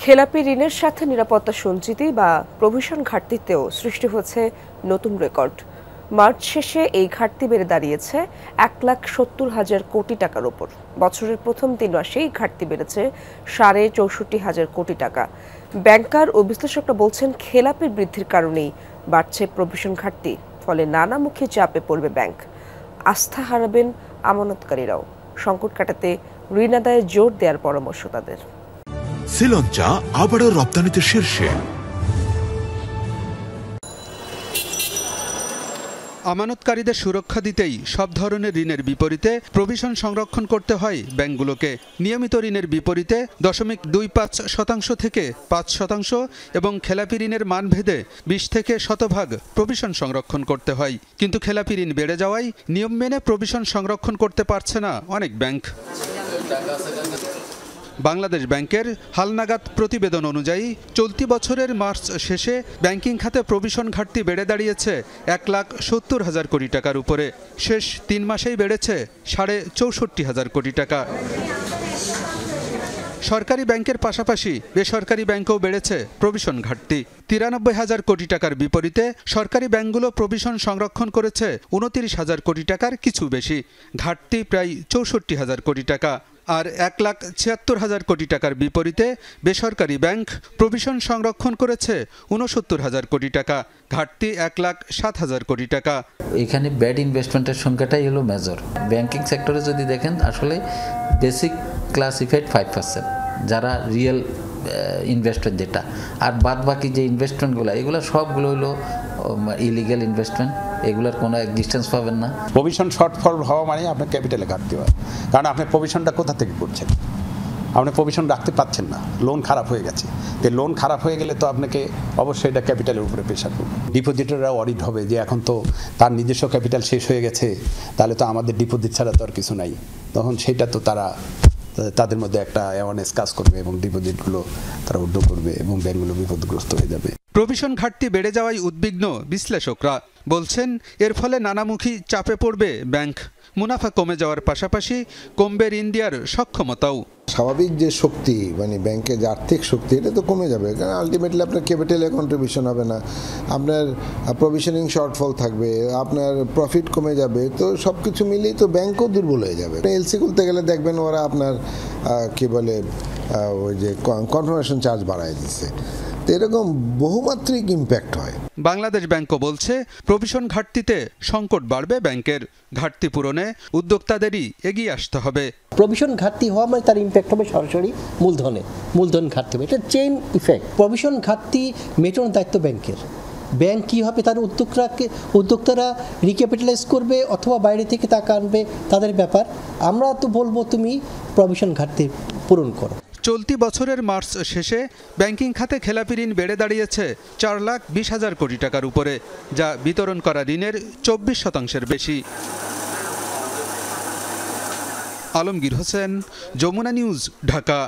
খেলাপি ঋণের সাথে নিরাপত্তা সঞ্চিতি বা প্রভিশন ঘাটতিতেও সৃষ্টি হচ্ছে নতুন রেকর্ড। মার্চ শেষে এই ঘাটতি বেড়ে দাঁড়িয়েছে 1,70,000 কোটি টাকার ওপর। বছরের প্রথম 3 মাসেই ঘাটতি বেড়েছে 64,500 কোটি টাকা। ব্যাংকার ও বিশ্লেষকরা বলছেন, খেলাপির বৃদ্ধির কারণেই বাড়ছে প্রভিশন ঘাটতি। ফলে নানামুখী চাপে পড়বে ব্যাংক। আস্থা হারাবেন আমানতকারীরাও। সংকট কাটাতে ঋণ আদায়ে জোর দেওয়ার পরামর্শ তাদের। শ্রীলঙ্কা আবারও রপ্তানিতে শীর্ষে। আমানতকারীদের সুরক্ষা দিতেই সব ধরনের ঋণের বিপরীতে প্রভিশন সংরক্ষণ করতে হয় ব্যাংকগুলোকে। নিয়মিত ঋণের বিপরীতে 0.25% থেকে 5% এবং খেলাপি ঋণের মান ভেদে 20 থেকে 100% প্রভিশন সংরক্ষণ করতে হয়। কিন্তু খেলাপি ঋণ বেড়ে যাওয়ায় নিয়ম মেনে প্রভিশন সংরক্ষণ করতে পারছে না অনেক ব্যাংক। বাংলাদেশ ব্যাংকের হালনাগাদ প্রতিবেদন অনুযায়ী চলতি বছরের মার্চ শেষে ব্যাংকিং খাতে প্রভিশন ঘাটতি বেড়ে দাঁড়িয়েছে 1,70,000 কোটি টাকার উপরে। শেষ 3 মাসেই বেড়েছে 64,500 কোটি টাকা। সরকারি ব্যাংকের পাশাপাশি বেসরকারি ব্যাংকেও বেড়েছে প্রভিশন ঘাটতি। 93,000 কোটি টাকার বিপরীতে সরকারি ব্যাংকগুলো প্রভিশন সংরক্ষণ করেছে 29,000 কোটি টাকার কিছু বেশি। ঘাটতি প্রায় 64,000 কোটি টাকা। আর 1,76,000 কোটি টাকার বিপরীতে বেসরকারি ব্যাংক প্রভিশন সংরক্ষণ করেছে 69,000 কোটি টাকা। ঘাটতি 1,07,000 কোটি টাকা। এখানে ব্যাড ইনভেস্টমেন্টের সংখ্যাটাই হলো মেজর। ব্যাংকিং সেক্টরে যদি দেখেন, আসলে বেসিক ক্লাসিফাইড 5%, যারা রিয়েল ইনভেস্টমেন্ট যেটা, আর বাদ বাকি যে ইনভেস্টমেন্টগুলো, এগুলো সবগুলো হলো ইলিগ্যাল ইনভেস্টমেন্ট। এগুলোর কোনো এক্সিস্টেন্স পাবেন না। প্রভিশন শর্টফল হওয়া মানে আপনার ক্যাপিটালে ঘাটতি হয়, কারণ আপনি প্রভিশনটা কোথা থেকে করছেন? আপনি প্রভিশন রাখতে পারছেন না, লোন খারাপ হয়ে গেছে। তো লোন খারাপ হয়ে গেলে তো আপনাকে অবশ্যই এটা ক্যাপিটালের উপরে প্রেশার পড়বে। ডিপোজিটররা অডিট হবে যে এখন তো তার নিজস্ব ক্যাপিটাল শেষ হয়ে গেছে, তাহলে তো আমাদের ডিপোজিট ছাড়া তো আর কিছু নাই। তখন সেটা তো তাদের মধ্যে একটা অ্যাওয়ারনেস কাজ করবে এবং ডিপোজিটগুলো তারা উদ্যোগ করবে এবং ব্যাংকগুলো বিপদগ্রস্ত হয়ে যাবে। প্রভিশন ঘাটতি বেড়ে যাওয়ায় উদ্বিগ্ন বিশ্লেষকরা। বলছেন, এর ফলে নানামুখী চাপে পড়বে ব্যাংক। মুনাফা কমে যাওয়ার পাশাপাশি কমবে ঋণ দেওয়ার সক্ষমতাও। স্বাভাবিক যে শক্তি, মানে ব্যাংকের যে আর্থিক শক্তি, এটা তো কমে যাবে, কারণ আলটিমেটলি আপনার ক্যাপিটালে কন্ট্রিবিউশন হবে না, আপনার প্রভিশনিং শর্টফল থাকবে, আপনার প্রফিট কমে যাবে। তো সব কিছু মিলিয়ে তো ব্যাংকও দুর্বল হয়ে যাবে। এলসি খুলতে গেলে দেখবেন ওরা আপনার কি বলে ওই যে কনফার্মেশন চার্জ বাড়ায় দিচ্ছে। এরকম বহুমাত্রিক ইম্প্যাক্ট হয়। বাংলাদেশ ব্যাংকও বলছে, প্রভিশন ঘাটতিতে সংকট বাড়বে ব্যাংকের। ঘাটতি পূরণে উদ্যোক্তাদেরই এগিয়ে আসতে হবে। প্রভিশন ঘাটতি হওয়া মানে তার ইম্প্যাক্ট হবে সরাসরি মূলধন ঘাটতি হবে। এটা চেইন ইফেক্ট। প্রভিশন ঘাটতি মেটানোর দায়িত্ব ব্যাংকের। ব্যাংক কী হবে, তার উদ্যোক্তারা রিক্যাপিটালাইজ করবে অথবা বাইরে থেকে টাকা আনবে, তাদের ব্যাপার। আমরা তো বলবো তুমি প্রভিশন ঘাটতি পূরণ করো। চলতি বছরের মার্চ শেষে ব্যাংকিং খাতে খেলাপি ঋণ বেড়ে দাঁড়িয়েছে 4,20,000 কোটি টাকার উপরে, যা বিতরণ করা ঋণের 24% বেশি। আলমগীর হোসেন, যমুনা নিউজ, ঢাকা।